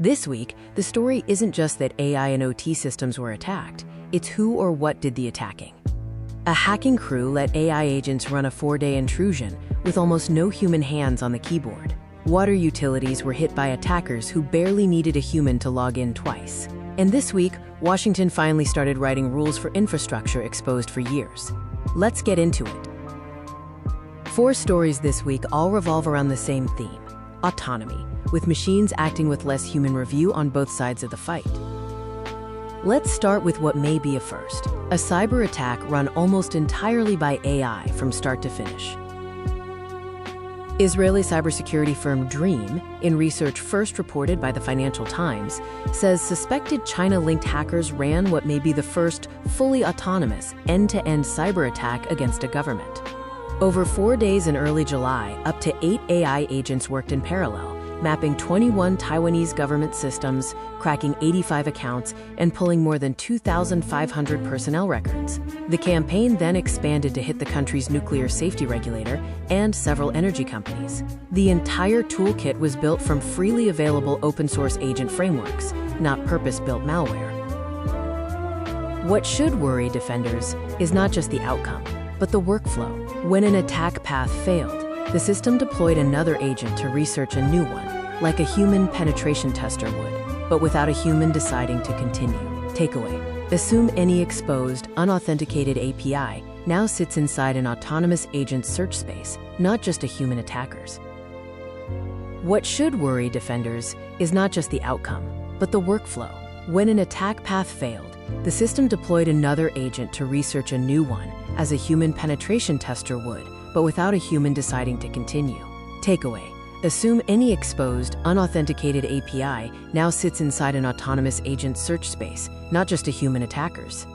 This week, the story isn't just that AI and OT systems were attacked, it's who or what did the attacking. A hacking crew let AI agents run a 4-day intrusion with almost no human hands on the keyboard. Water utilities were hit by attackers who barely needed a human to log in twice. And this week, Washington finally started writing rules for infrastructure exposed for years. Let's get into it. 4 stories this week all revolve around the same theme: autonomy, with machines acting with less human review on both sides of the fight. Let's start with what may be a first: a cyber attack run almost entirely by AI from start to finish. Israeli cybersecurity firm Dream, in research first reported by the Financial Times, says suspected China-linked hackers ran what may be the first fully autonomous end-to-end cyber attack against a government. Over 4 days in early July, up to 8 AI agents worked in parallel, mapping 21 Taiwanese government systems, cracking 85 accounts, and pulling more than 2,500 personnel records. The campaign then expanded to hit the country's nuclear safety regulator and several energy companies. The entire toolkit was built from freely available open-source agent frameworks, not purpose-built malware. What should worry defenders is not just the outcome, but the workflow. When an attack path failed, the system deployed another agent to research a new one, like a human penetration tester would, but without a human deciding to continue. Takeaway: assume any exposed, unauthenticated API now sits inside an autonomous agent search space, not just a human attacker's. What should worry defenders is not just the outcome, but the workflow. When an attack path failed, the system deployed another agent to research a new one, as a human penetration tester would, but without a human deciding to continue. Takeaway: assume any exposed, unauthenticated API now sits inside an autonomous agent search space, not just a human attacker's.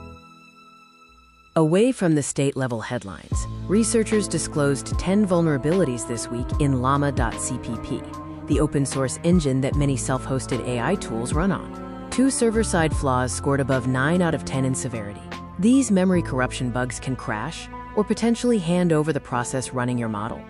Away from the state-level headlines, researchers disclosed 10 vulnerabilities this week in llama.cpp, the open-source engine that many self-hosted AI tools run on. 2 server-side flaws scored above 9 out of 10 in severity. These memory corruption bugs can crash or potentially hand over the process running your model.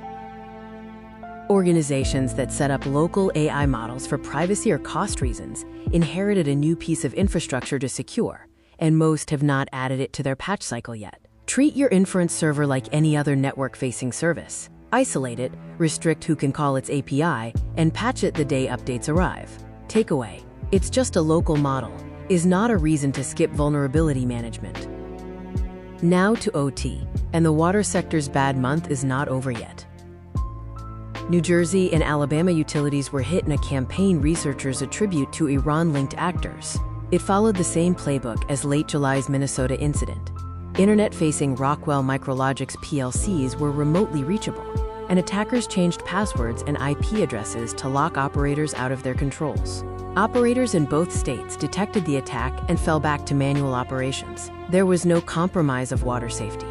Organizations that set up local AI models for privacy or cost reasons inherited a new piece of infrastructure to secure, and most have not added it to their patch cycle yet. Treat your inference server like any other network-facing service. Isolate it, restrict who can call its API, and patch it the day updates arrive. Takeaway: it's just a local model, is not a reason to skip vulnerability management. Now to OT, and the water sector's bad month is not over yet. New Jersey and Alabama utilities were hit in a campaign researchers attribute to Iran-linked actors. It followed the same playbook as late July's Minnesota incident. Internet-facing Rockwell Micrologic's PLCs were remotely reachable, and attackers changed passwords and IP addresses to lock operators out of their controls. Operators in both states detected the attack and fell back to manual operations. There was no compromise of water safety.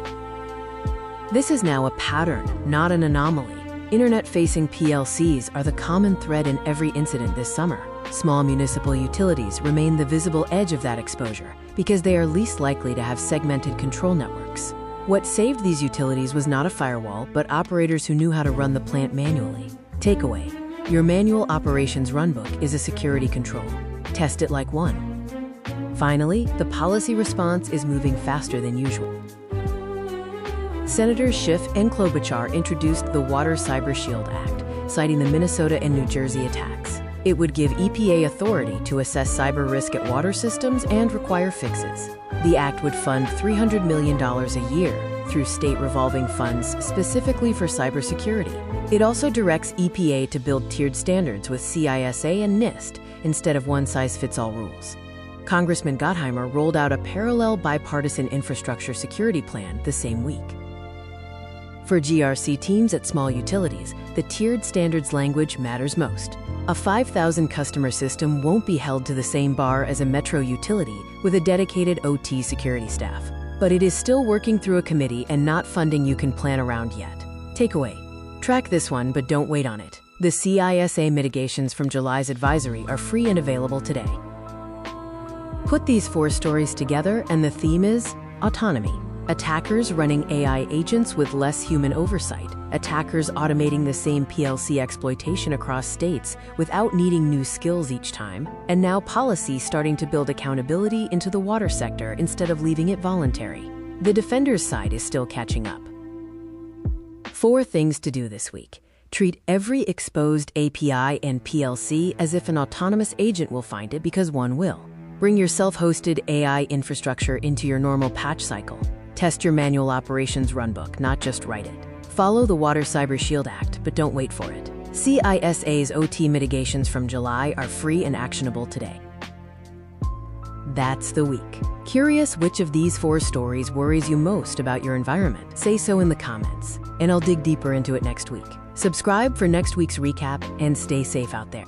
This is now a pattern, not an anomaly. Internet-facing PLCs are the common thread in every incident this summer. Small municipal utilities remain the visible edge of that exposure because they are least likely to have segmented control networks. What saved these utilities was not a firewall, but operators who knew how to run the plant manually. Takeaway: your manual operations runbook is a security control. Test it like one. Finally, the policy response is moving faster than usual. Senators Schiff and Klobuchar introduced the Water Cyber Shield Act, citing the Minnesota and New Jersey attacks. It would give EPA authority to assess cyber risk at water systems and require fixes. The act would fund $300 million a year through state revolving funds specifically for cybersecurity. It also directs EPA to build tiered standards with CISA and NIST instead of one-size-fits-all rules. Congressman Gottheimer rolled out a parallel bipartisan infrastructure security plan the same week. For GRC teams at small utilities, the tiered standards language matters most. A 5,000 customer system won't be held to the same bar as a metro utility with a dedicated OT security staff. But it is still working through a committee and not funding you can plan around yet. Takeaway: track this one, but don't wait on it. The CISA mitigations from July's advisory are free and available today. Put these 4 stories together and the theme is autonomy. Attackers running AI agents with less human oversight. Attackers automating the same PLC exploitation across states without needing new skills each time. And now policy starting to build accountability into the water sector instead of leaving it voluntary. The defender's side is still catching up. 4 things to do this week. Treat every exposed API and PLC as if an autonomous agent will find it, because one will. Bring your self-hosted AI infrastructure into your normal patch cycle. Test your manual operations runbook, not just write it. Follow the Water Cyber Shield Act, but don't wait for it. CISA's OT mitigations from July are free and actionable today. That's the week. Curious which of these 4 stories worries you most about your environment? Say so in the comments, and I'll dig deeper into it next week. Subscribe for next week's recap and stay safe out there.